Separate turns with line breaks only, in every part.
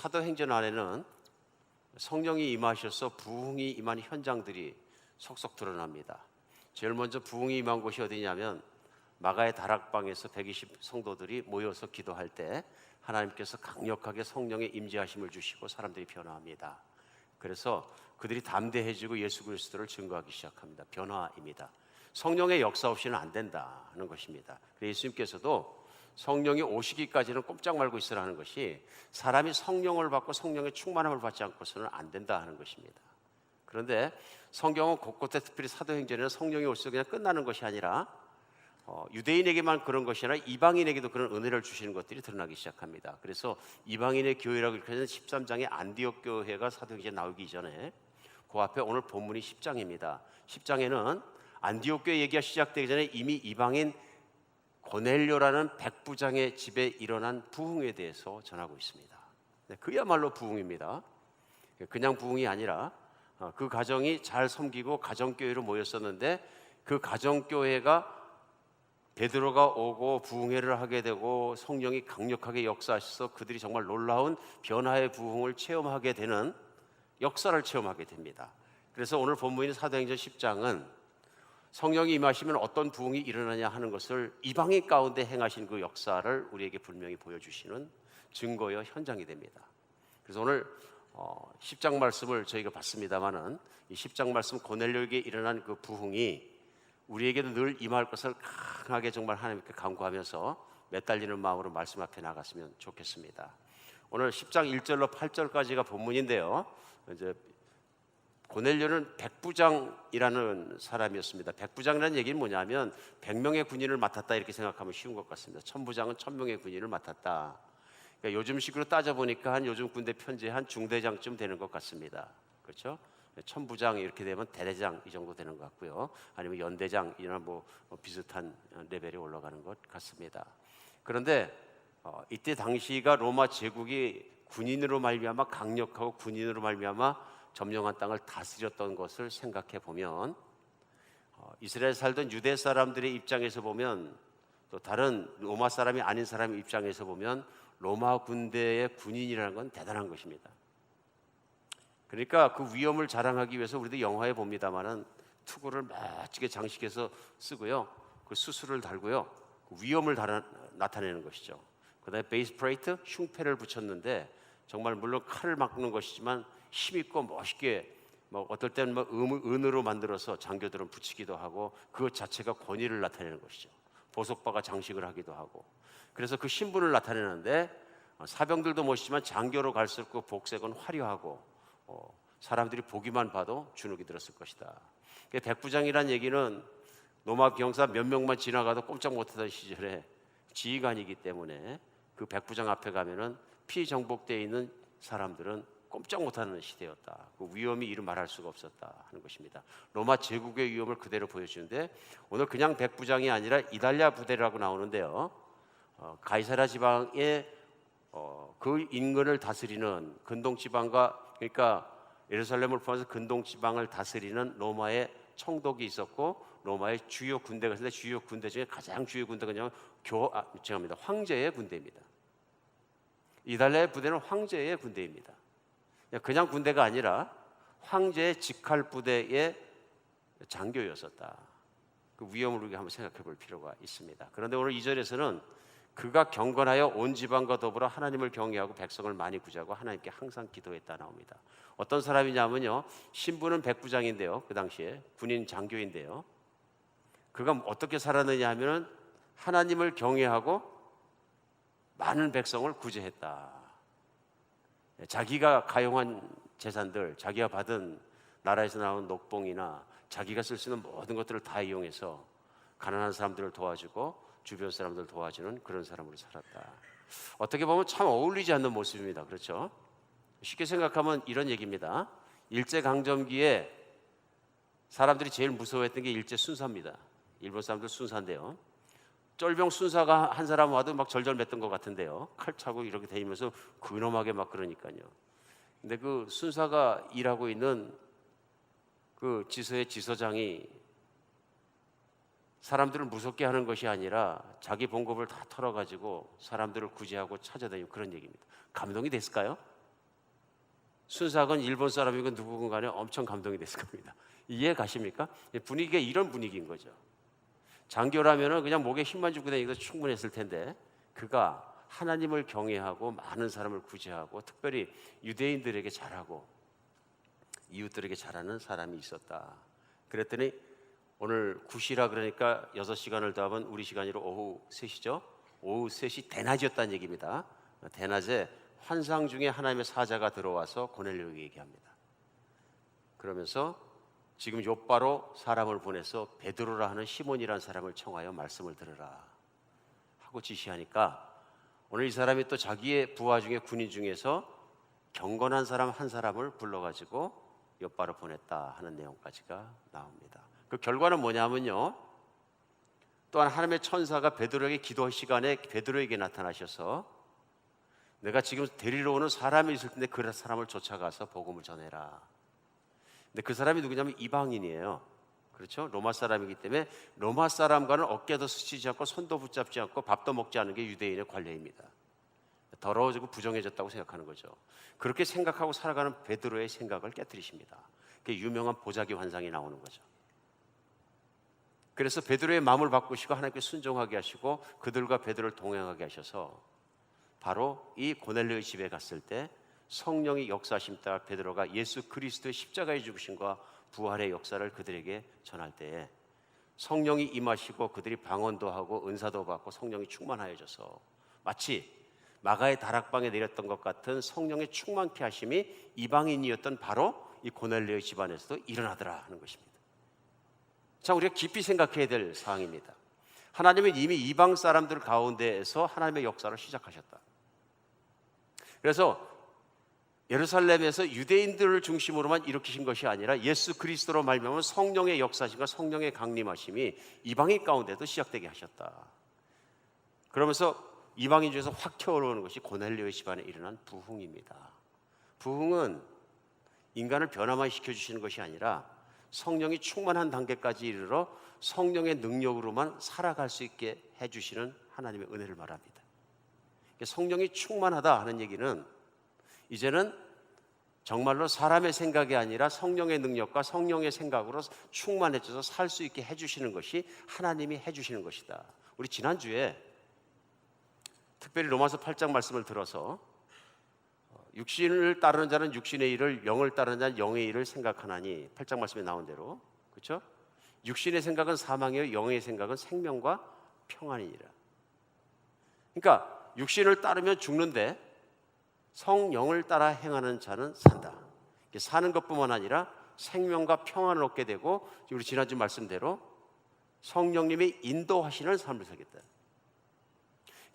사도행전 안에는 성령이 임하셔서 부흥이 임한 현장들이 속속 드러납니다. 제일 먼저 부흥이 임한 곳이 어디냐면 마가의 다락방에서 120 성도들이 모여서 기도할 때 하나님께서 강력하게 성령의 임재하심을 주시고 사람들이 변화합니다. 그래서 그들이 담대해지고 예수 그리스도를 증거하기 시작합니다. 변화입니다. 성령의 역사 없이는 안 된다는 것입니다. 예수님께서도 성령이 오시기까지는 꼼짝 말고 있으라는 것이 사람이 성령을 받고 성령의 충만함을 받지 않고서는 안 된다 하는 것입니다. 그런데 성경은 곳곳에 특별히 사도행전에는 성령이 오셔서 그냥 끝나는 것이 아니라 유대인에게만 그런 것이 아니라 이방인에게도 그런 은혜를 주시는 것들이 드러나기 시작합니다. 그래서 이방인의 교회라고 이렇게 하는 13장의 안디옥 교회가 사도행전에 나오기 전에 그 앞에 오늘 본문이 10장입니다. 10장에는 안디옥 교회 얘기가 시작되기 전에 이미 이방인 고넬료라는 백부장의 집에 일어난 부흥에 대해서 전하고 있습니다. 그야말로 부흥입니다. 그냥 부흥이 아니라 그 가정이 잘 섬기고 가정교회로 모였었는데 그 가정교회가 베드로가 오고 부흥회를 하게 되고 성령이 강력하게 역사하셔서 그들이 정말 놀라운 변화의 부흥을 체험하게 되는 역사를 체험하게 됩니다. 그래서 오늘 본문인 사도행전 10장은 성령이 임하시면 어떤 부흥이 일어나냐 하는 것을 이방인 가운데 행하신 그 역사를 우리에게 분명히 보여주시는 증거여 현장이 됩니다. 그래서 오늘 10장 말씀을 저희가 봤습니다마는 이 10장 말씀 고넬료에게 일어난 그 부흥이 우리에게도 늘 임할 것을 강하게 정말 하나님께 간구하면서 매달리는 마음으로 말씀 앞에 나갔으면 좋겠습니다. 오늘 10장 1절로 8절까지가 본문인데요. 이제 고넬료는 백부장이라는 사람이었습니다. 백부장이라는 얘기는 뭐냐면 100명의 군인을 맡았다 이렇게 생각하면 쉬운 것 같습니다. 천부장은 1000명의 군인을 맡았다. 그러니까 요즘식으로 따져보니까 한 요즘 군대 편제의 한 중대장쯤 되는 것 같습니다. 그렇죠? 천부장 이렇게 되면 대대장 이 정도 되는 것 같고요. 아니면 연대장 이런 뭐 비슷한 레벨에 올라가는 것 같습니다. 그런데 이때 당시가 로마 제국이 군인으로 말미암아 강력하고 군인으로 말미암아 점령한 땅을 다스렸던 것을 생각해 보면 이스라엘 살던 유대 사람들의 입장에서 보면 또 다른 로마 사람이 아닌 사람의 입장에서 보면 로마 군대의 군인이라는 건 대단한 것입니다. 그러니까 그 위엄을 자랑하기 위해서 우리도 영화에 봅니다마는 투구를 멋지게 장식해서 쓰고요, 그 수술을 달고요, 그 위엄을 나타내는 것이죠. 그다음에 베이스 프레이트 흉패를 붙였는데 정말 물론 칼을 막는 것이지만 힘있고 멋있게 어떨 때는 은으로 만들어서 장교들은 붙이기도 하고 그것 자체가 권위를 나타내는 것이죠. 보석바가 장식을 하기도 하고 그래서 그 신분을 나타내는데 사병들도 멋있지만 장교로 갈수록 그 복색은 화려하고 사람들이 보기만 봐도 주눅이 들었을 것이다. 백부장이란 얘기는 로마 병사 몇 명만 지나가도 꼼짝 못하던 시절에 지휘관이기 때문에 그 백부장 앞에 가면은 피정복되어 있는 사람들은 꼼짝 못하는 시대였다. 그 위험이 이루 말할 수가 없었다 하는 것입니다. 로마 제국의 위험을 그대로 보여주는데 오늘 그냥 백부장이 아니라 이달랴 부대라고 나오는데요. 가이사랴 지방의 그 인근을 다스리는 근동 지방과 그러니까 예루살렘을 포함해서 근동 지방을 다스리는 로마의 총독이 있었고 로마의 주요 군대가 있는데 주요 군대 중에 가장 주요 군대가 황제의 군대입니다. 이달랴의 부대는 황제의 군대입니다. 그냥 군대가 아니라 황제의 직할 부대의 장교였었다. 그 위험을 우리가 한번 생각해 볼 필요가 있습니다. 그런데 오늘 2절에서는 그가 경건하여 온 지방과 더불어 하나님을 경외하고 백성을 많이 구제하고 하나님께 항상 기도했다 나옵니다. 어떤 사람이냐면요, 신분은 백부장인데요, 그 당시에 군인 장교인데요, 그가 어떻게 살았느냐 하면은 하나님을 경외하고 많은 백성을 구제했다. 자기가 가용한 재산들, 자기가 받은 나라에서 나온 녹봉이나 자기가 쓸 수 있는 모든 것들을 다 이용해서 가난한 사람들을 도와주고 주변 사람들을 도와주는 그런 사람으로 살았다. 어떻게 보면 참 어울리지 않는 모습입니다. 그렇죠? 쉽게 생각하면 이런 얘기입니다. 일제강점기에 사람들이 제일 무서워했던 게 일제 순사입니다. 일본 사람들 순사인데요, 쫄병 순사가 한 사람 와도 막 절절맸던 것 같은데요, 칼 차고 이렇게 다니면서 근엄하게 막 그러니까요. 근데 그 순사가 일하고 있는 그 지서의 지서장이 사람들을 무섭게 하는 것이 아니라 자기 봉급을 다 털어가지고 사람들을 구제하고 찾아다니고 그런 얘기입니다. 감동이 됐을까요? 순삭은 일본 사람이고 누구건 간에 엄청 감동이 됐을 겁니다. 이해 가십니까? 분위기가 이런 분위기인 거죠. 장교라면은 그냥 목에 힘만 주고 다니기도 충분했을 텐데 그가 하나님을 경외하고 많은 사람을 구제하고 특별히 유대인들에게 잘하고 이웃들에게 잘하는 사람이 있었다. 그랬더니 오늘 9시라 그러니까 6시간을 더하면 우리 시간으로 오후 3시죠. 오후 3시 대낮이었다는 얘기입니다. 대낮에 환상 중에 하나님의 사자가 들어와서 고넬료에게 얘기합니다. 그러면서 지금 욥바로 사람을 보내서 베드로라 하는 시몬이라는 사람을 청하여 말씀을 들으라 하고 지시하니까 오늘 이 사람이 또 자기의 부하 중에 군인 중에서 경건한 사람 한 사람을 불러가지고 욥바로 보냈다 하는 내용까지가 나옵니다. 그 결과는 뭐냐면요, 또한 하나님의 천사가 베드로에게 기도할 시간에 베드로에게 나타나셔서 내가 지금 데리러 오는 사람이 있을 텐데 그 사람을 쫓아가서 복음을 전해라. 근데 그 사람이 누구냐면 이방인이에요. 그렇죠? 로마 사람이기 때문에 로마 사람과는 어깨도 스치지 않고 손도 붙잡지 않고 밥도 먹지 않는 게 유대인의 관례입니다. 더러워지고 부정해졌다고 생각하는 거죠. 그렇게 생각하고 살아가는 베드로의 생각을 깨뜨리십니다. 그 유명한 보자기 환상이 나오는 거죠. 그래서 베드로의 마음을 바꾸시고 하나님께 순종하게 하시고 그들과 베드로를 동행하게 하셔서 바로 이 고넬료의 집에 갔을 때 성령이 역사하심 따라 베드로가 예수 그리스도의 십자가의 죽으심과 부활의 역사를 그들에게 전할 때에 성령이 임하시고 그들이 방언도 하고 은사도 받고 성령이 충만하여져서 마치 마가의 다락방에 내렸던 것 같은 성령의 충만케 하심이 이방인이었던 바로 이 고넬료의 집안에서도 일어나더라 하는 것입니다. 자, 우리가 깊이 생각해야 될 사항입니다. 하나님은 이미 이방 사람들 가운데에서 하나님의 역사를 시작하셨다. 그래서 예루살렘에서 유대인들을 중심으로만 일으키신 것이 아니라 예수 그리스도로 말미암아 성령의 역사심과 성령의 강림하심이 이방인 가운데도 시작되게 하셨다. 그러면서 이방인 중에서 확 튀어오르는 것이 고넬료의 집안에 일어난 부흥입니다. 부흥은 인간을 변화만 시켜주시는 것이 아니라 성령이 충만한 단계까지 이르러 성령의 능력으로만 살아갈 수 있게 해주시는 하나님의 은혜를 말합니다. 성령이 충만하다 하는 얘기는 이제는 정말로 사람의 생각이 아니라 성령의 능력과 성령의 생각으로 충만해져서 살 수 있게 해주시는 것이 하나님이 해주시는 것이다. 우리 지난주에 특별히 로마서 8장 말씀을 들어서 육신을 따르는 자는 육신의 일을, 영을 따르는 자는 영의 일을 생각하나니 8장 말씀에 나온 대로, 그렇죠? 육신의 생각은 사망이요 영의 생각은 생명과 평안이니라. 그러니까 육신을 따르면 죽는데 성령을 따라 행하는 자는 산다. 사는 것뿐만 아니라 생명과 평안을 얻게 되고 우리 지난주 말씀대로 성령님이 인도하시는 삶을 살겠다.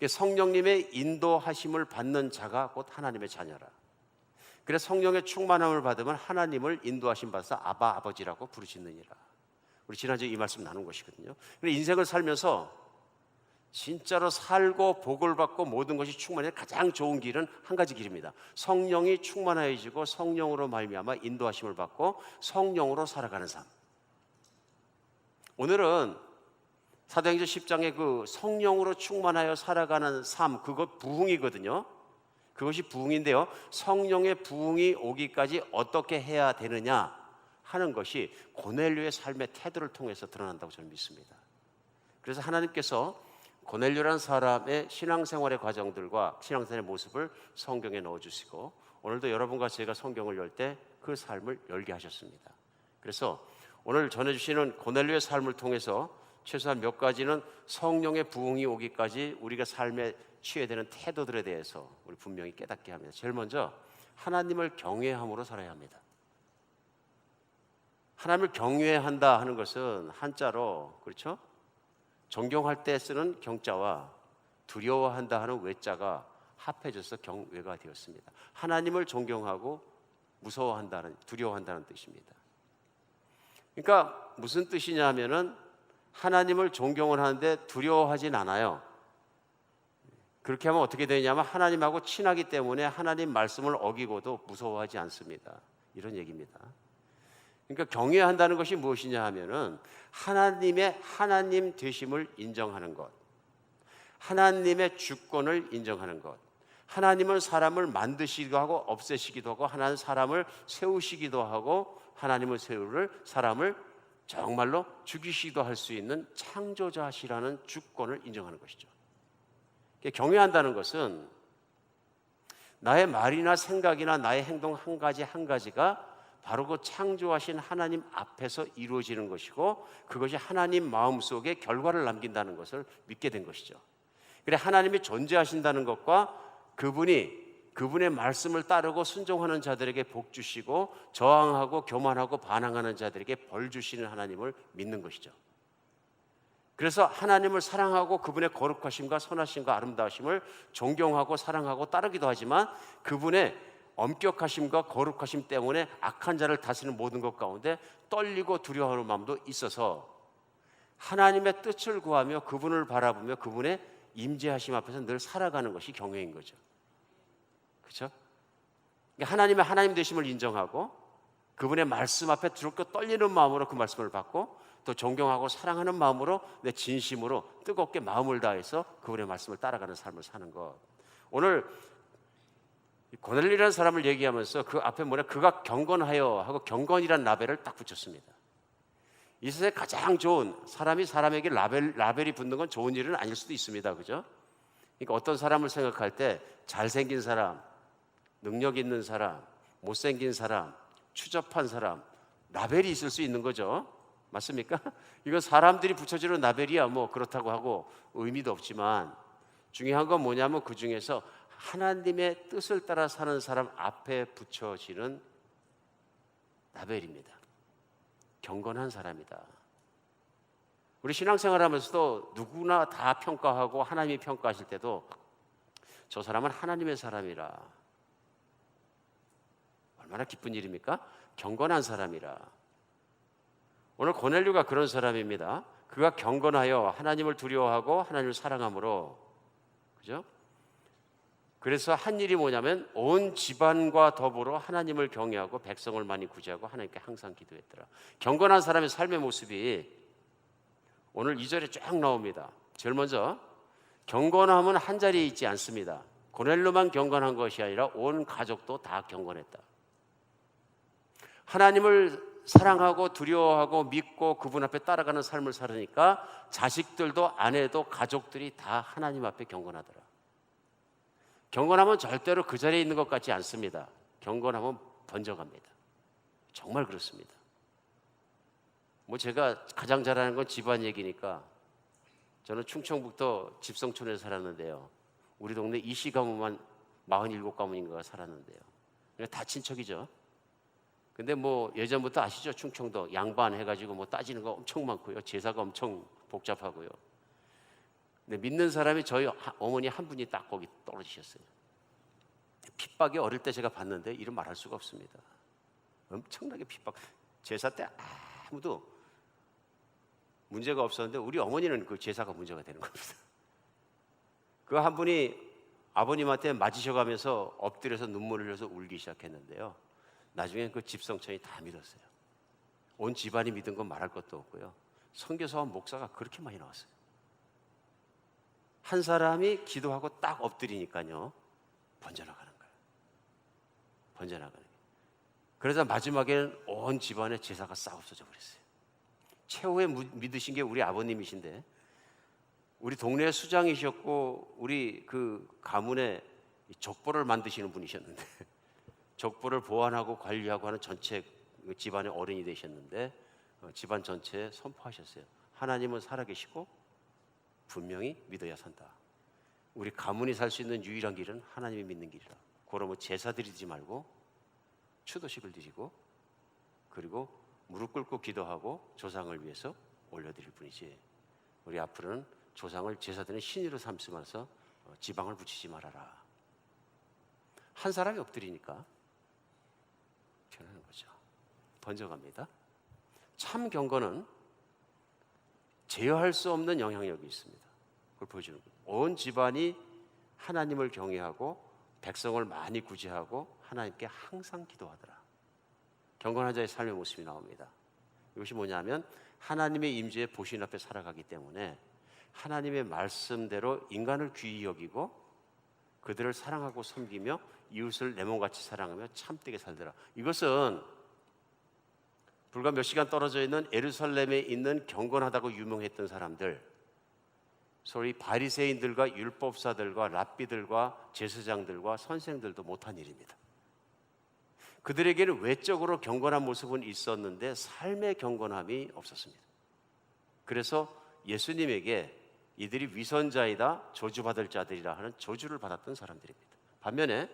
성령님의 인도하심을 받는 자가 곧 하나님의 자녀라. 그래서 성령의 충만함을 받으면 하나님을 인도하심 받아서 아바 아버지라고 부르짖느니라. 우리 지난주에 이 말씀 나눈 것이거든요. 인생을 살면서 진짜로 살고 복을 받고 모든 것이 충만해 가장 좋은 길은 한 가지 길입니다. 성령이 충만해지고 성령으로 말미암아 인도하심을 받고 성령으로 살아가는 삶. 오늘은 사도행전 10장의 그 성령으로 충만하여 살아가는 삶, 그것 부흥이거든요. 그것이 부흥인데요, 성령의 부흥이 오기까지 어떻게 해야 되느냐 하는 것이 고넬료의 삶의 태도를 통해서 드러난다고 저는 믿습니다. 그래서 하나님께서 고넬료라는 사람의 신앙생활의 과정들과 신앙생활의 모습을 성경에 넣어주시고 오늘도 여러분과 제가 성경을 열 때 그 삶을 열게 하셨습니다. 그래서 오늘 전해주시는 고넬료의 삶을 통해서 최소한 몇 가지는 성령의 부흥이 오기까지 우리가 삶에 취해야 되는 태도들에 대해서 우리 분명히 깨닫게 합니다. 제일 먼저 하나님을 경외함으로 살아야 합니다. 하나님을 경외한다 하는 것은 한자로, 그렇죠? 존경할 때 쓰는 경자와 두려워한다 하는 외자가 합해져서 경외가 되었습니다. 하나님을 존경하고 무서워한다는, 두려워한다는 뜻입니다. 그러니까 무슨 뜻이냐 하면은 하나님을 존경을 하는데 두려워하진 않아요. 그렇게 하면 어떻게 되냐면 하나님하고 친하기 때문에 하나님 말씀을 어기고도 무서워하지 않습니다. 이런 얘기입니다. 그러니까 경외한다는 것이 무엇이냐 하면은 하나님의 하나님 되심을 인정하는 것, 하나님의 주권을 인정하는 것, 하나님은 사람을 만드시기도 하고 없애시기도 하고, 하나님은 사람을 세우시기도 하고, 하나님을 세우를 사람을 정말로 죽이시기도 할 수 있는 창조자시라는 주권을 인정하는 것이죠. 경외한다는 것은 나의 말이나 생각이나 나의 행동 한 가지 한 가지가 바로 그 창조하신 하나님 앞에서 이루어지는 것이고, 그것이 하나님 마음속에 결과를 남긴다는 것을 믿게 된 것이죠. 그래, 하나님이 존재하신다는 것과 그분의 말씀을 따르고 순종하는 자들에게 복 주시고, 저항하고 교만하고 반항하는 자들에게 벌 주시는 하나님을 믿는 것이죠. 그래서 하나님을 사랑하고 그분의 거룩하심과 선하심과 아름다우심을 존경하고 사랑하고 따르기도 하지만, 그분의 엄격하심과 거룩하심 때문에 악한 자를 다스리는 모든 것 가운데 떨리고 두려워하는 마음도 있어서 하나님의 뜻을 구하며 그분을 바라보며 그분의 임재하심 앞에서 늘 살아가는 것이 경외인 거죠. 그렇죠? 하나님의 하나님 되심을 인정하고 그분의 말씀 앞에 두렵고 떨리는 마음으로 그 말씀을 받고, 또 존경하고 사랑하는 마음으로 내 진심으로 뜨겁게 마음을 다해서 그분의 말씀을 따라가는 삶을 사는 것. 오늘 고넬료라는 사람을 얘기하면서 그 앞에 그가 경건하여 하고 경건이라는 라벨을 딱 붙였습니다. 이 세상에 가장 좋은 사람이 사람에게 라벨이 붙는 건 좋은 일은 아닐 수도 있습니다. 그죠? 그러니까 어떤 사람을 생각할 때 잘생긴 사람, 능력 있는 사람, 못생긴 사람, 추접한 사람, 라벨이 있을 수 있는 거죠. 맞습니까? 이건 사람들이 붙여주는 라벨이야 뭐 그렇다고 하고 의미도 없지만, 중요한 건 뭐냐면 그 중에서 하나님의 뜻을 따라 사는 사람 앞에 붙여지는 라벨입니다. 경건한 사람이다. 우리 신앙생활 하면서도 누구나 다 평가하고 하나님이 평가하실 때도 저 사람은 하나님의 사람이라. 얼마나 기쁜 일입니까? 경건한 사람이라. 오늘 고넬료가 그런 사람입니다. 그가 경건하여 하나님을 두려워하고 하나님을 사랑함으로, 그죠? 그래서 한 일이 뭐냐면 온 집안과 더불어 하나님을 경외하고 백성을 많이 구제하고 하나님께 항상 기도했더라. 경건한 사람의 삶의 모습이 오늘 2절에 쫙 나옵니다. 제일 먼저 경건함은 한 자리에 있지 않습니다. 고넬료만 경건한 것이 아니라 온 가족도 다 경건했다. 하나님을 사랑하고 두려워하고 믿고 그분 앞에 따라가는 삶을 살으니까 자식들도 아내도 가족들이 다 하나님 앞에 경건하더라. 경건함은 절대로 그 자리에 있는 것 같지 않습니다. 경건함은 번져갑니다. 정말 그렇습니다. 제가 가장 잘 아는 건 집안 얘기니까, 저는 충청북도 집성촌에 살았는데요. 우리 동네 이씨 가문만 47가문인가 살았는데요. 다 친척이죠. 근데 예전부터 아시죠? 충청도 양반 해가지고 따지는 거 엄청 많고요. 제사가 엄청 복잡하고요. 근데 믿는 사람이 저희 어머니 한 분이 딱 거기 떨어지셨어요. 핍박이 어릴 때 제가 봤는데 이름 말할 수가 없습니다. 엄청나게 핍박. 제사 때 아무도 문제가 없었는데 우리 어머니는 그 제사가 문제가 되는 겁니다. 그 한 분이 아버님한테 맞으셔가면서 엎드려서 눈물을 흘려서 울기 시작했는데요. 나중에 그 집성촌이 다 믿었어요. 온 집안이 믿은 건 말할 것도 없고요. 선교사와 목사가 그렇게 많이 나왔어요. 한 사람이 기도하고 딱 엎드리니까요, 번져나가는 거예요. 번져나가는 거예요. 그래서 마지막에는 온 집안의 제사가 싹 없어져 버렸어요. 최후에 믿으신 게 우리 아버님이신데, 우리 동네 수장이셨고 우리 그 가문에 족보를 만드시는 분이셨는데 족보를 보완하고 관리하고 하는 전체 집안의 어른이 되셨는데, 집안 전체에 선포하셨어요. 하나님은 살아계시고 분명히 믿어야 산다. 우리 가문이 살 수 있는 유일한 길은 하나님이 믿는 길이라. 그러면 제사 드리지 말고 추도식을 드리고, 그리고 무릎 꿇고 기도하고 조상을 위해서 올려드릴 뿐이지, 우리 앞으로는 조상을 제사드리는 신의로 삼으면서 지방을 붙이지 말아라. 한 사람이 엎드리니까 변하는 거죠. 번져갑니다. 참 경건은 제어할 수 없는 영향력이 있습니다. 그걸 보여주는 거예요. 온 집안이 하나님을 경외하고 백성을 많이 구제하고 하나님께 항상 기도하더라. 경건한 자의 삶의 모습이 나옵니다. 이것이 뭐냐면 하나님의 임재의 보신 앞에 살아가기 때문에 하나님의 말씀대로 인간을 귀히 여기고 그들을 사랑하고 섬기며 이웃을 내 몸같이 사랑하며 참되게 살더라. 이것은 불과 몇 시간 떨어져 있는 예루살렘에 있는 경건하다고 유명했던 사람들, 소위 바리새인들과 율법사들과 랍비들과 제사장들과 선생들도 못한 일입니다. 그들에게는 외적으로 경건한 모습은 있었는데 삶의 경건함이 없었습니다. 그래서 예수님에게 이들이 위선자이다, 저주받을 자들이라 하는 저주를 받았던 사람들입니다. 반면에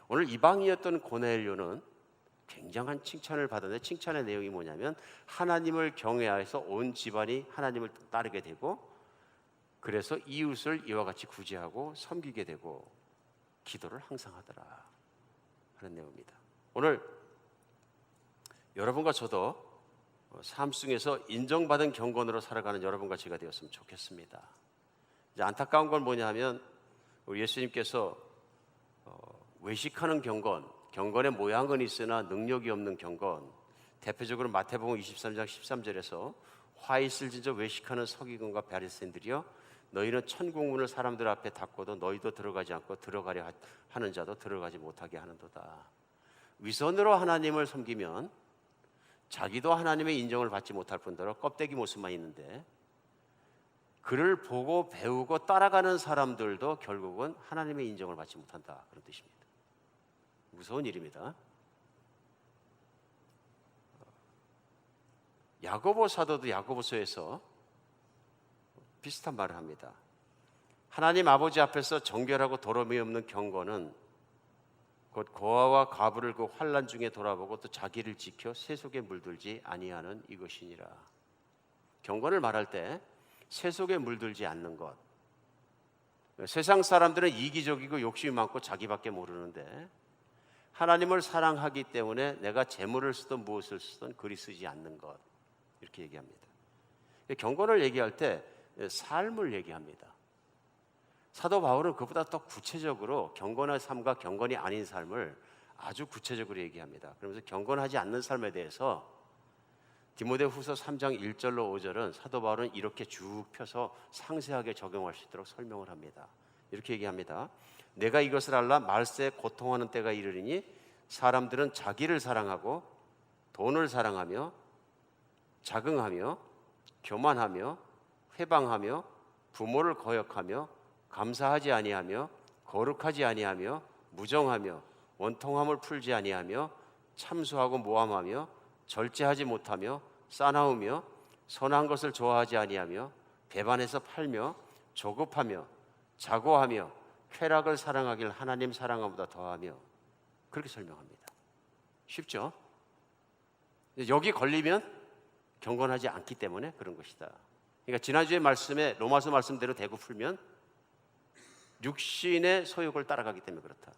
오늘 이방인이었던 고넬료는 굉장한 칭찬을 받았는데, 칭찬의 내용이 뭐냐면 하나님을 경외하여서 온 집안이 하나님을 따르게 되고, 그래서 이웃을 이와 같이 구제하고 섬기게 되고 기도를 항상 하더라 하는 내용입니다. 오늘 여러분과 저도 삶 속에서 인정받은 경건으로 살아가는 여러분과 제가 되었으면 좋겠습니다. 이제 안타까운 건 뭐냐 하면 우리 예수님께서 외식하는 경건, 경건의 모양은 있으나 능력이 없는 경건, 대표적으로 마태복음 23장 13절에서 화 있을 진저 외식하는 서기관과 바리새인들이여 너희는 천국문을 사람들 앞에 닫고도 너희도 들어가지 않고 들어가려 하는 자도 들어가지 못하게 하는도다. 위선으로 하나님을 섬기면 자기도 하나님의 인정을 받지 못할 뿐더러 껍데기 모습만 있는데, 그를 보고 배우고 따라가는 사람들도 결국은 하나님의 인정을 받지 못한다, 그런 뜻입니다. 무서운 일입니다. 야고보 사도도 야고보서에서 비슷한 말을 합니다. 하나님 아버지 앞에서 정결하고 더러움이 없는 경건은 곧 고아와 과부를 그 환난 중에 돌아보고 또 자기를 지켜 세속에 물들지 아니하는 이것이니라. 경건을 말할 때 세속에 물들지 않는 것. 세상 사람들은 이기적이고 욕심이 많고 자기밖에 모르는데, 하나님을 사랑하기 때문에 내가 재물을 쓰든 무엇을 쓰든 그리 쓰지 않는 것, 이렇게 얘기합니다. 경건을 얘기할 때 삶을 얘기합니다. 사도 바울은 그보다 더 구체적으로 경건한 삶과 경건이 아닌 삶을 아주 구체적으로 얘기합니다. 그러면서 경건하지 않는 삶에 대해서 디모데후서 3장 1절로 5절은 사도 바울은 이렇게 쭉 펴서 상세하게 적용할 수 있도록 설명을 합니다. 이렇게 얘기합니다. 내가 이것을 알라 말세에 고통하는 때가 이르리니 사람들은 자기를 사랑하고 돈을 사랑하며 자긍하며 교만하며 회방하며 부모를 거역하며 감사하지 아니하며 거룩하지 아니하며 무정하며 원통함을 풀지 아니하며 참수하고 모함하며 절제하지 못하며 싸나우며 선한 것을 좋아하지 아니하며 배반해서 팔며 조급하며 자고하며 쾌락을 사랑하길 하나님 사랑함보다 더하며, 그렇게 설명합니다. 쉽죠? 여기 걸리면 경건하지 않기 때문에 그런 것이다. 그러니까 지난주에 말씀에 로마서 말씀대로 대고 풀면 육신의 소욕을 따라가기 때문에 그렇다.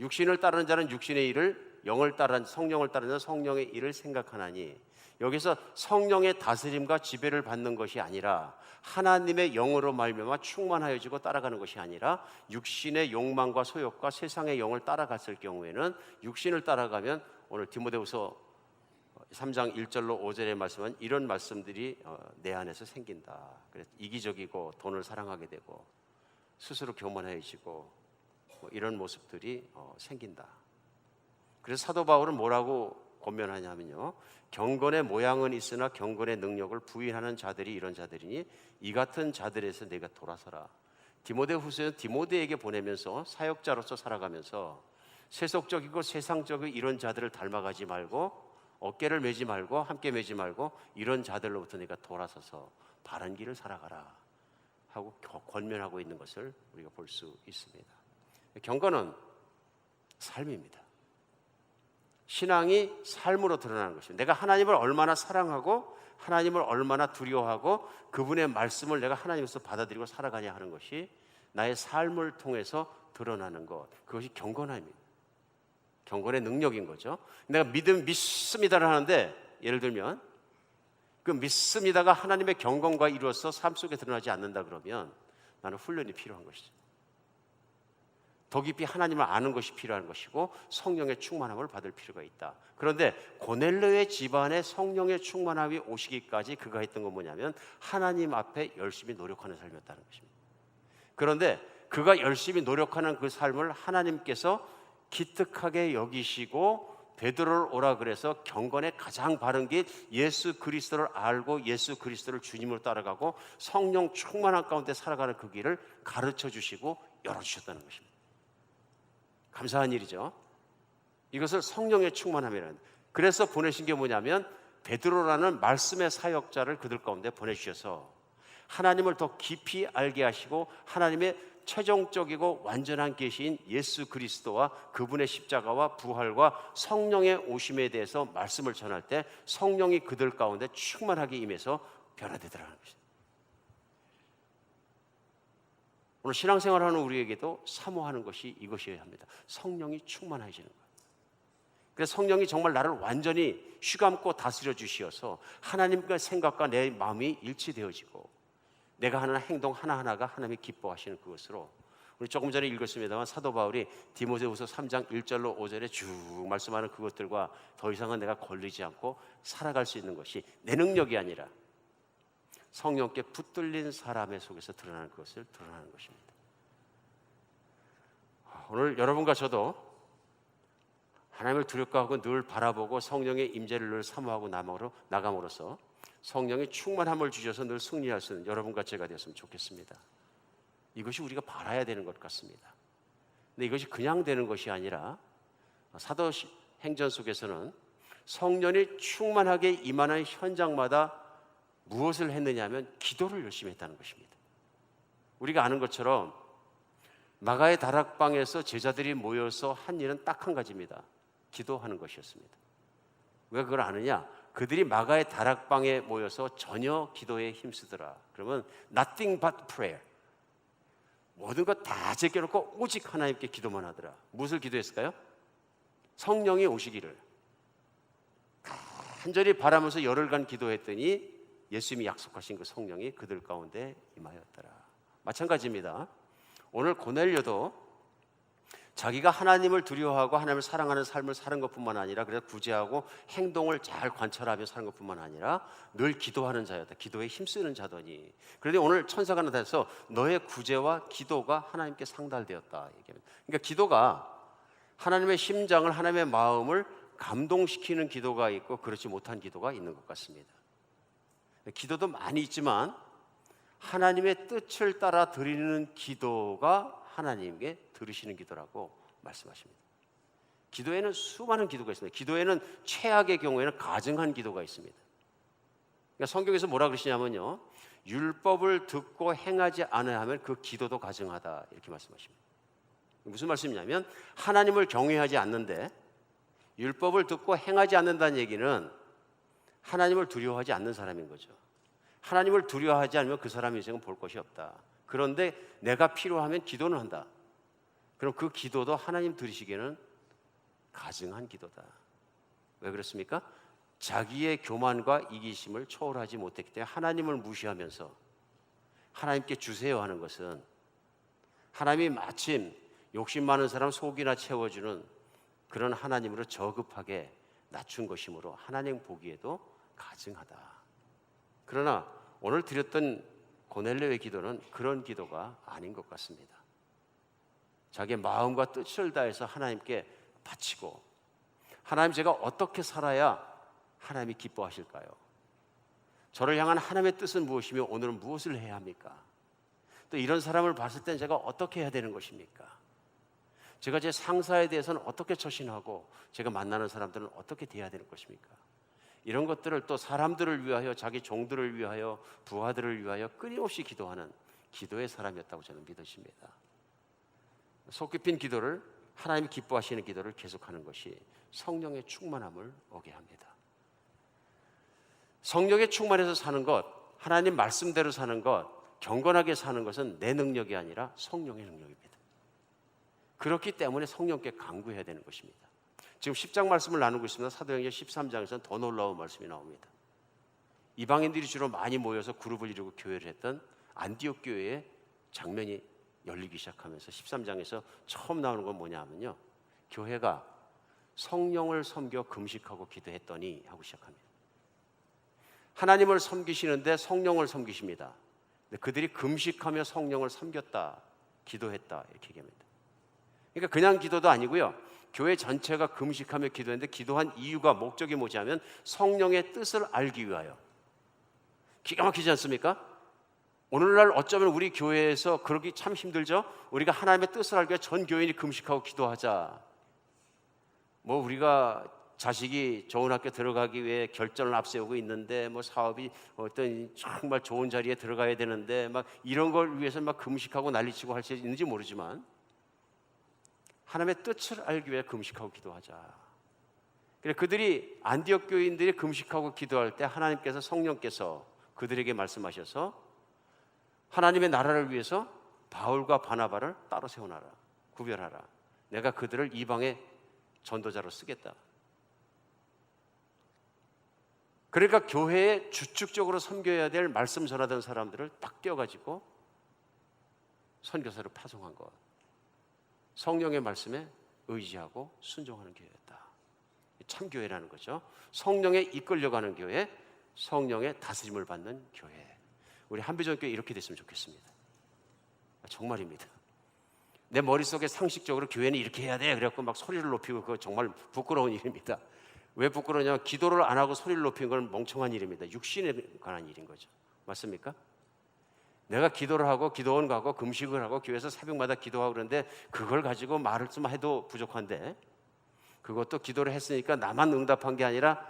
육신을 따르는 자는 육신의 일을, 영을 따르는 성령을 따르는 성령의 일을 생각하나니, 여기서 성령의 다스림과 지배를 받는 것이 아니라 하나님의 영으로 말미암아 충만하여지고 따라가는 것이 아니라 육신의 욕망과 소욕과 세상의 영을 따라갔을 경우에는, 육신을 따라가면 오늘 디모데후서 3장 1절로 5절의 말씀은 이런 말씀들이 내 안에서 생긴다. 그래서 이기적이고 돈을 사랑하게 되고 스스로 교만해지고 이런 모습들이 생긴다. 그래서 사도 바울은 뭐라고 권면하냐면요, 경건의 모양은 있으나 경건의 능력을 부인하는 자들이 이런 자들이니 이 같은 자들에서 내가 돌아서라. 디모데후서는 디모데에게 보내면서 사역자로서 살아가면서 세속적이고 세상적인 이런 자들을 닮아가지 말고, 어깨를 매지 말고 함께 매지 말고 이런 자들로부터 내가 돌아서서 바른 길을 살아가라 하고 권면하고 있는 것을 우리가 볼 수 있습니다. 경건은 삶입니다. 신앙이 삶으로 드러나는 것입니다. 내가 하나님을 얼마나 사랑하고 하나님을 얼마나 두려워하고 그분의 말씀을 내가 하나님으로서 받아들이고 살아가냐 하는 것이 나의 삶을 통해서 드러나는 것, 그것이 경건함입니다. 경건의 능력인 거죠. 내가 믿습니다를 하는데, 예를 들면 그 믿습니다가 하나님의 경건과 이루어서 삶 속에 드러나지 않는다 그러면 나는 훈련이 필요한 것이죠. 더 깊이 하나님을 아는 것이 필요한 것이고 성령의 충만함을 받을 필요가 있다. 그런데 고넬료의 집안에 성령의 충만함이 오시기까지 그가 했던 건 뭐냐면 하나님 앞에 열심히 노력하는 삶이었다는 것입니다. 그런데 그가 열심히 노력하는 그 삶을 하나님께서 기특하게 여기시고 베드로를 오라 그래서 경건의 가장 바른 길 예수 그리스도를 알고 예수 그리스도를 주님으로 따라가고 성령 충만한 가운데 살아가는 그 길을 가르쳐 주시고 열어주셨다는 것입니다. 감사한 일이죠. 이것을 성령의 충만함이라는, 그래서 보내신 게 뭐냐면 베드로라는 말씀의 사역자를 그들 가운데 보내주셔서 하나님을 더 깊이 알게 하시고 하나님의 최종적이고 완전한 계시인 예수 그리스도와 그분의 십자가와 부활과 성령의 오심에 대해서 말씀을 전할 때 성령이 그들 가운데 충만하게 임해서 변화되더라는 것입니다. 오늘 신앙생활하는 우리에게도 사모하는 것이 이것이어야 합니다. 성령이 충만해지는 거예요. 그래서 성령이 정말 나를 완전히 휘감고 다스려 주시어서 하나님과 생각과 내 마음이 일치되어지고 내가 하는 행동 하나하나가 하나님이 기뻐하시는 그것으로, 우리 조금 전에 읽었습니다만 사도 바울이 디모데후서 3장 1절로 5절에 쭉 말씀하는 그것들과 더 이상은 내가 걸리지 않고 살아갈 수 있는 것이 내 능력이 아니라 성령께 붙들린 사람의 속에서 드러나는 것을 드러나는 것입니다. 오늘 여러분과 저도 하나님을 두렵고하고 늘 바라보고 성령의 임재를 늘 사모하고 나감으로써 성령의 충만함을 주셔서 늘 승리할 수 있는 여러분과 제가 되었으면 좋겠습니다. 이것이 우리가 바라야 되는 것 같습니다. 근데 이것이 그냥 되는 것이 아니라 사도행전 속에서는 성령이 충만하게 임하는 현장마다 무엇을 했느냐 하면 기도를 열심히 했다는 것입니다. 우리가 아는 것처럼 마가의 다락방에서 제자들이 모여서 한 일은 딱 한 가지입니다. 기도하는 것이었습니다. 왜 그걸 아느냐? 그들이 마가의 다락방에 모여서 전혀 기도에 힘쓰더라. 그러면 nothing but prayer, 모든 것 다 제껴놓고 오직 하나님께 기도만 하더라. 무엇을 기도했을까요? 성령이 오시기를 간절히 바라면서 열흘간 기도했더니 예수님이 약속하신 그 성령이 그들 가운데 임하였더라. 마찬가지입니다. 오늘 고넬료도 자기가 하나님을 두려워하고 하나님을 사랑하는 삶을 사는 것뿐만 아니라 그래서 구제하고 행동을 잘 관찰하며 사는 것뿐만 아니라 늘 기도하는 자였다. 기도에 힘쓰는 자더니, 그런데 오늘 천사가 나타나서 너의 구제와 기도가 하나님께 상달되었다 얘기합니다. 그러니까 기도가 하나님의 심장을, 하나님의 마음을 감동시키는 기도가 있고 그렇지 못한 기도가 있는 것 같습니다. 기도도 많이 있지만 하나님의 뜻을 따라 드리는 기도가 하나님께 들으시는 기도라고 말씀하십니다. 기도에는 수많은 기도가 있습니다. 기도에는 최악의 경우에는 가증한 기도가 있습니다. 그러니까 성경에서 뭐라 그러시냐면요, 율법을 듣고 행하지 않아야 하면 그 기도도 가증하다 이렇게 말씀하십니다. 무슨 말씀이냐면 하나님을 경외하지 않는데 율법을 듣고 행하지 않는다는 얘기는 하나님을 두려워하지 않는 사람인 거죠. 하나님을 두려워하지 않으면 그 사람 인생은 볼 것이 없다. 그런데 내가 필요하면 기도는 한다. 그럼 그 기도도 하나님 들으시기에는 가증한 기도다. 왜 그렇습니까? 자기의 교만과 이기심을 초월하지 못했기 때문에 하나님을 무시하면서 하나님께 주세요 하는 것은 하나님이 마침 욕심 많은 사람 속이나 채워주는 그런 하나님으로 저급하게 낮춘 것이므로 하나님 보기에도 가증하다. 그러나 오늘 드렸던 고넬료의 기도는 그런 기도가 아닌 것 같습니다. 자기의 마음과 뜻을 다해서 하나님께 바치고, 하나님 제가 어떻게 살아야 하나님이 기뻐하실까요? 저를 향한 하나님의 뜻은 무엇이며 오늘은 무엇을 해야 합니까? 또 이런 사람을 봤을 땐 제가 어떻게 해야 되는 것입니까? 제가 제 상사에 대해서는 어떻게 처신하고 제가 만나는 사람들은 어떻게 대해야 되는 것입니까? 이런 것들을 또 사람들을 위하여, 자기 종들을 위하여, 부하들을 위하여 끊임없이 기도하는 기도의 사람이었다고 저는 믿으십니다. 속 깊은 기도를, 하나님이 기뻐하시는 기도를 계속하는 것이 성령의 충만함을 오게 합니다. 성령의 충만해서 사는 것, 하나님 말씀대로 사는 것, 경건하게 사는 것은 내 능력이 아니라 성령의 능력입니다. 그렇기 때문에 성령께 간구해야 되는 것입니다. 지금 10장 말씀을 나누고 있습니다. 사도행전 13장에서는 더 놀라운 말씀이 나옵니다. 이방인들이 주로 많이 모여서 그룹을 이루고 교회를 했던 안디옥 교회의 장면이 열리기 시작하면서 13장에서 처음 나오는 건 뭐냐 하면요, 교회가 성령을 섬겨 금식하고 기도했더니 하고 시작합니다. 하나님을 섬기시는데 성령을 섬기십니다. 그들이 금식하며 성령을 섬겼다. 기도했다 이렇게 얘기합니다. 그러니까 그냥 기도도 아니고요. 교회 전체가 금식하며 기도했는데 기도한 이유가 목적이 뭐지 하면 성령의 뜻을 알기 위하여. 기가 막히지 않습니까? 오늘날 어쩌면 우리 교회에서 그러기 참 힘들죠. 우리가 하나님의 뜻을 알기 위해 전 교인이 금식하고 기도하자. 뭐 우리가 자식이 좋은 학교 들어가기 위해 결전을 앞세우고 있는데 뭐 사업이 어떤 정말 좋은 자리에 들어가야 되는데 막 이런 걸 위해서 막 금식하고 난리치고 할 수 있는지 모르지만 하나님의 뜻을 알기 위해 금식하고 기도하자. 그래 그들이 안디옥 교인들이 금식하고 기도할 때 하나님께서 성령께서 그들에게 말씀하셔서 하나님의 나라를 위해서 바울과 바나바를 따로 세워놔라. 구별하라. 내가 그들을 이방의 전도자로 쓰겠다. 그러니까 교회에 주축적으로 섬겨야 될 말씀 전하던 사람들을 딱 떼어가지고 선교사를 파송한 것. 성령의 말씀에 의지하고 순종하는 교회였다. 참교회라는 거죠. 성령에 이끌려가는 교회, 성령의 다스림을 받는 교회. 우리 한비전교회 이렇게 됐으면 좋겠습니다. 정말입니다. 내 머릿속에 상식적으로 교회는 이렇게 해야 돼 그래갖고 막 소리를 높이고 그거 정말 부끄러운 일입니다. 왜 부끄러우냐면 기도를 안 하고 소리를 높이는 건 멍청한 일입니다. 육신에 관한 일인 거죠. 맞습니까? 내가 기도를 하고 기도원 가고 금식을 하고 교회에서 새벽마다 기도하고 그러는데 그걸 가지고 말을 좀 해도 부족한데 그것도 기도를 했으니까 나만 응답한 게 아니라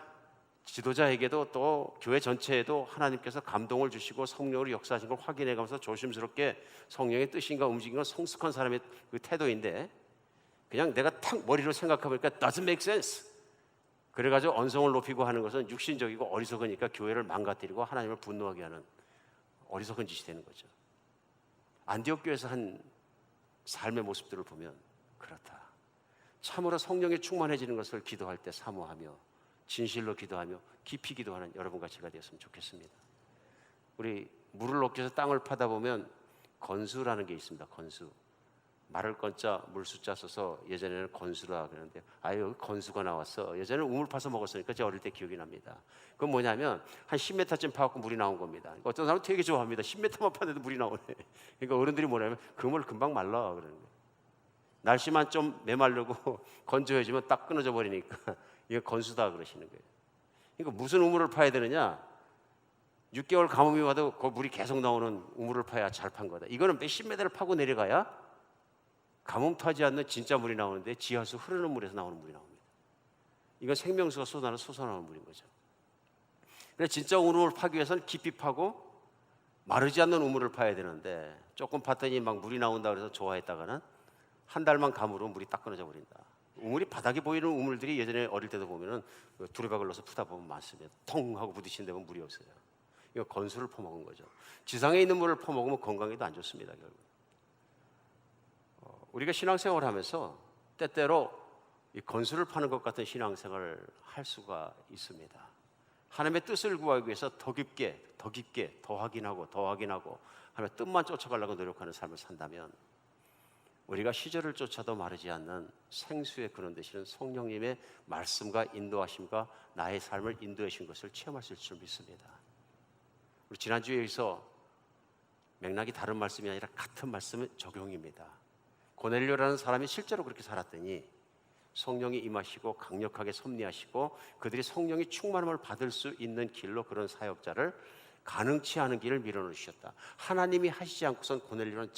지도자에게도 또 교회 전체에도 하나님께서 감동을 주시고 성령으로 역사하신 걸 확인해가면서 조심스럽게 성령의 뜻인가 움직인 건 성숙한 사람의 그 태도인데 그냥 내가 탁 머리로 생각해보니까 doesn't make sense. 그래가지고 언성을 높이고 하는 것은 육신적이고 어리석으니까 교회를 망가뜨리고 하나님을 분노하게 하는 어리석은 짓이 되는 거죠. 안디옥 교회에서 한 삶의 모습들을 보면 그렇다. 참으로 성령에 충만해지는 것을 기도할 때 사모하며 진실로 기도하며 깊이 기도하는 여러분과 제가 되었으면 좋겠습니다. 우리 물을 넣기 위해서 땅을 파다 보면 건수라는 게 있습니다. 건수. 말을 건자 물 숫자 써서 예전에는 건수라 그러는데 아유 건수가 나왔어. 예전에는 우물 파서 먹었으니까 제가 어릴 때 기억이 납니다. 그건 뭐냐면 한 10m쯤 파갖고 물이 나온 겁니다. 어떤 사람은 되게 좋아합니다. 10m만 파는데도 물이 나오네. 그러니까 어른들이 뭐냐면 그 물 금방 말라 그러는 거예요. 날씨만 좀 메마르고 건조해지면 딱 끊어져 버리니까 이게 건수다 그러시는 거예요. 그러니까 무슨 우물을 파야 되느냐? 6개월 가뭄이 와도 그 물이 계속 나오는 우물을 파야 잘 판 거다. 이거는 몇십 미터를 파고 내려가야 가뭄 타지 않는 진짜 물이 나오는데 지하수 흐르는 물에서 나오는 물이 나옵니다. 이건 생명수가 솟아나는 물인 거죠. 그래서 진짜 우물을 파기 위해서는 깊이 파고 마르지 않는 우물을 파야 되는데 조금 팠더니 막 물이 나온다 그래서 좋아했다가는 한 달만 가물으면 물이 딱 끊어져 버린다. 우물이 바닥에 보이는 우물들이 예전에 어릴 때도 보면은 두레박을 넣어서 푸다 보면 많습니다. 통 하고 부딪힌 데면 물이 없어요. 이거 건수를 퍼먹은 거죠. 지상에 있는 물을 퍼먹으면 건강에도 안 좋습니다. 결국 우리가 신앙생활을 하면서 때때로 이 건수를 파는 것 같은 신앙생활을 할 수가 있습니다. 하나님의 뜻을 구하기 위해서 더 깊게 더 확인하고 하나님의 뜻만 쫓아가려고 노력하는 삶을 산다면 우리가 시절을 쫓아도 마르지 않는 생수의 그런 되시는 성령님의 말씀과 인도하심과 나의 삶을 인도해 주신 것을 체험할 수 있을 줄 믿습니다. 우리 지난주에 여기서 맥락이 다른 말씀이 아니라 같은 말씀의 적용입니다. 고넬료라는 사람이 실제로 그렇게 살았더니 성령이 임하시고 강력하게 섭리하시고 그들이 성령이 충만함을 받을 수 있는 길로 그런 사역자를 가능치 않은 길을 밀어넣으셨다. 하나님이 하시지 않고선 고넬료는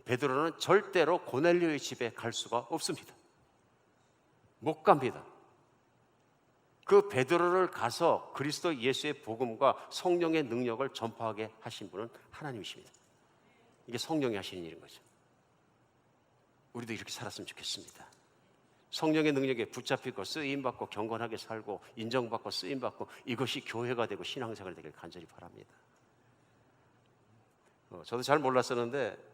베드로는 절대로 고넬료의 집에 갈 수가 없습니다. 못 갑니다. 그 베드로를 가서 그리스도 예수의 복음과 성령의 능력을 전파하게 하신 분은 하나님이십니다. 이게 성령이 하시는 일인 거죠. 우리도 이렇게 살았으면 좋겠습니다. 성령의 능력에 붙잡히고 쓰임받고 경건하게 살고 인정받고 쓰임받고 이것이 교회가 되고 신앙생활이 되길 간절히 바랍니다. 저도 잘 몰랐었는데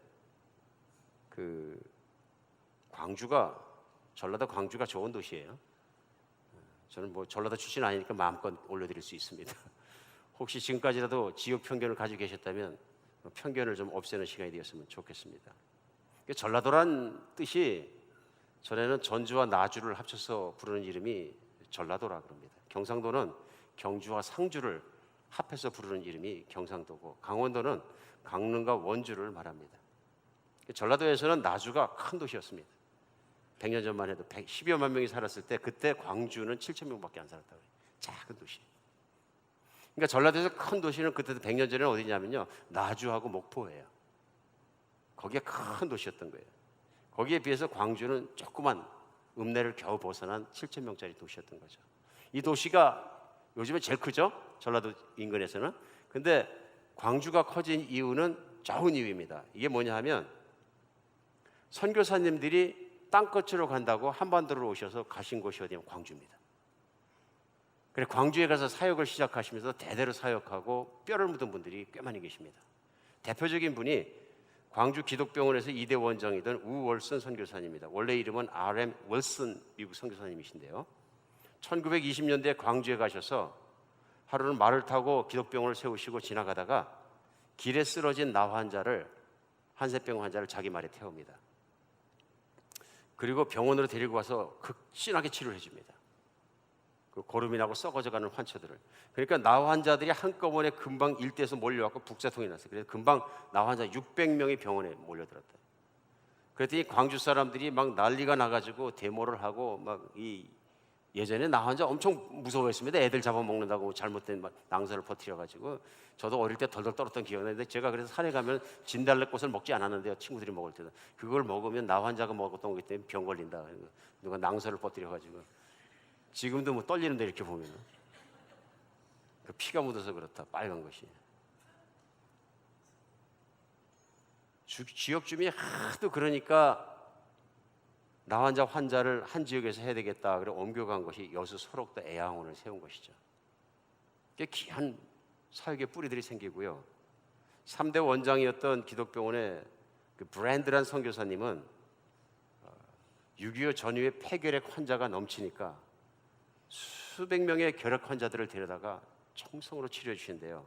전라도 광주가 좋은 도시예요. 저는 뭐 전라도 출신 아니니까 마음껏 올려드릴 수 있습니다. 혹시 지금까지라도 지역 편견을 가지고 계셨다면 편견을 좀 없애는 시간이 되었으면 좋겠습니다. 전라도란 뜻이 전에는 전주와 나주를 합쳐서 부르는 이름이 전라도라 그럽니다. 경상도는 경주와 상주를 합해서 부르는 이름이 경상도고 강원도는 강릉과 원주를 말합니다. 전라도에서는 나주가 큰 도시였습니다. 100년 전만 해도 10여만 명이 살았을 때 그때 광주는 7천 명밖에 안 살았다고 해요. 작은 도시. 그러니까 전라도에서 큰 도시는 그때도 100년 전에는 어디냐면요, 나주하고 목포예요. 거기가 큰 도시였던 거예요. 거기에 비해서 광주는 조그만 읍내를 겨우 벗어난 7천 명짜리 도시였던 거죠. 이 도시가 요즘에 제일 크죠, 전라도 인근에서는. 근데 광주가 커진 이유는 좋은 이유입니다. 이게 뭐냐 하면 선교사님들이 땅끝으로 간다고 한반도로 오셔서 가신 곳이 어디냐면 광주입니다. 그래 광주에 가서 사역을 시작하시면서 대대로 사역하고 뼈를 묻은 분들이 꽤 많이 계십니다. 대표적인 분이 광주 기독병원에서 2대 원장이던 우월슨 선교사님입니다. 원래 이름은 R.M. 윌슨 미국 선교사님이신데요. 1920년대에 광주에 가셔서 하루는 말을 타고 기독병원을 세우시고 지나가다가 길에 쓰러진 나 환자를, 한센병 환자를 자기 말에 태웁니다. 그리고 병원으로 데리고 가서 극진하게 치료를 해줍니다. 그 고름이 나고 썩어져가는 환자들을. 그러니까 나 환자들이 한꺼번에 금방 일대에서 몰려왔고 북사통이 났어요. 그래서 금방 나 환자 600명이 병원에 몰려들었다. 그랬더니 광주 사람들이 막 난리가 나가지고 데모를 하고 막 예전에 나 환자 엄청 무서워했습니다. 애들 잡아먹는다고 잘못된 낭설을 퍼뜨려가지고. 저도 어릴 때 덜덜 떨었던 기억이 나는데, 제가 그래서 산에 가면 진달래꽃을 먹지 않았는데요, 친구들이 먹을 때도. 그걸 먹으면 나 환자가 먹었던 거기 때문에 병 걸린다. 누가 낭설을 퍼뜨려가지고. 지금도 뭐 떨리는데 이렇게 보면 그 피가 묻어서 그렇다, 빨간 것이. 지역 주민이 하도 그러니까 나 환자를 한 지역에서 해야 되겠다. 그래 옮겨간 것이 여수 소록도 애양원을 세운 것이죠. 꽤 귀한 사역의 뿌리들이 생기고요. 3대 원장이었던 기독병원의 그 브랜드란 선교사님은 6.25 전후에 폐결핵 환자가 넘치니까 수백 명의 결핵 환자들을 데려다가 청성으로 치료해 주신대요.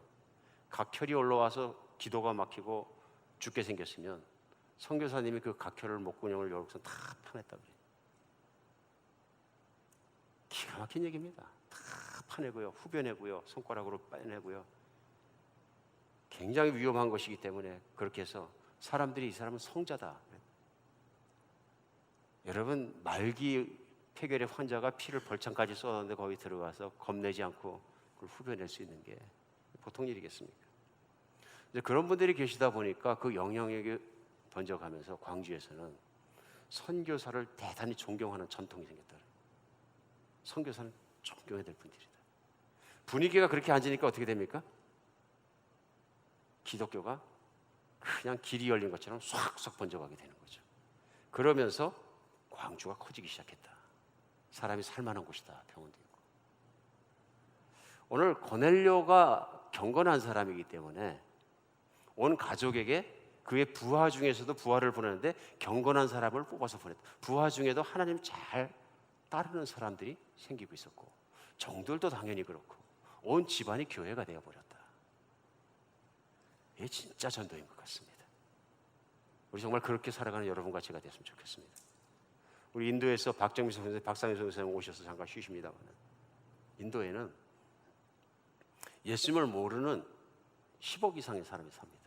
각혈이 올라와서 기도가 막히고 죽게 생겼으면 선교사님이 그 각혈을 목구멍을 열고서 다 파냈다고 그래요. 기가 막힌 얘기입니다. 다 파내고요, 후벼내고요, 손가락으로 빼내고요. 굉장히 위험한 것이기 때문에 그렇게 해서 사람들이 이 사람은 성자다. 여러분, 말기 폐결핵 환자가 피를 벌창까지 쏟았는데 거기 들어가서 겁내지 않고 그걸 후벼낼 수 있는 게 보통 일이겠습니까? 이제 그런 분들이 계시다 보니까 그 영향력이 번져가면서 광주에서는 선교사를 대단히 존경하는 전통이 생겼다. 선교사는 존경해야 될 분들이다. 분위기가 그렇게 앉으니까 어떻게 됩니까? 기독교가 그냥 길이 열린 것처럼 쏙쏙 번져가게 되는 거죠. 그러면서 광주가 커지기 시작했다. 사람이 살만한 곳이다. 병원도 있고. 오늘 고넬료가 경건한 사람이기 때문에 온 가족에게 그의 부하 중에서도 부하를 보내는데 경건한 사람을 뽑아서 보냈다. 부하 중에도 하나님 잘 따르는 사람들이 생기고 있었고, 정들도 당연히 그렇고, 온 집안이 교회가 되어버렸다. 이게 진짜 전도인 것 같습니다. 우리 정말 그렇게 살아가는 여러분과 제가 됐으면 좋겠습니다. 우리 인도에서 박정미 선생님, 박상희 선생님 오셔서 잠깐 쉬십니다만, 인도에는 예수님을 모르는 10억 이상의 사람이 삽니다.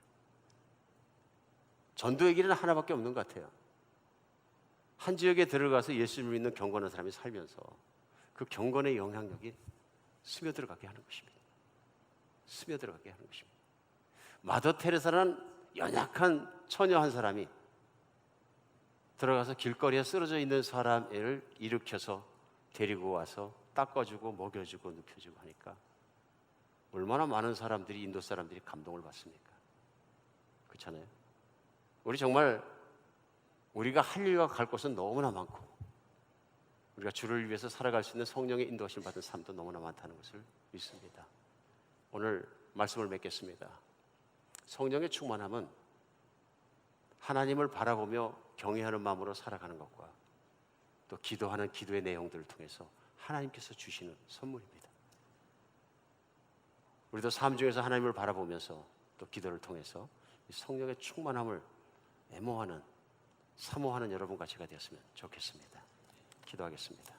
전도의 길은 하나밖에 없는 것 같아요. 한 지역에 들어가서 예수님을 믿는 경건한 사람이 살면서 그 경건의 영향력이 스며들어가게 하는 것입니다. 스며들어가게 하는 것입니다. 마더 테레사라는 연약한 처녀 한 사람이 들어가서 길거리에 쓰러져 있는 사람을 일으켜서 데리고 와서 닦아주고 먹여주고 눕혀주고 하니까 얼마나 많은 사람들이, 인도 사람들이 감동을 받습니까? 그렇잖아요. 우리 정말 우리가 할 일과 갈 곳은 너무나 많고, 우리가 주를 위해서 살아갈 수 있는 성령의 인도하심 받은 삶도 너무나 많다는 것을 믿습니다. 오늘 말씀을 맺겠습니다. 성령의 충만함은 하나님을 바라보며 경외하는 마음으로 살아가는 것과 또 기도하는 기도의 내용들을 통해서 하나님께서 주시는 선물입니다. 우리도 삶 중에서 하나님을 바라보면서 또 기도를 통해서 성령의 충만함을 애모하는, 사모하는 여러분과 제가 되었으면 좋겠습니다. 기도하겠습니다.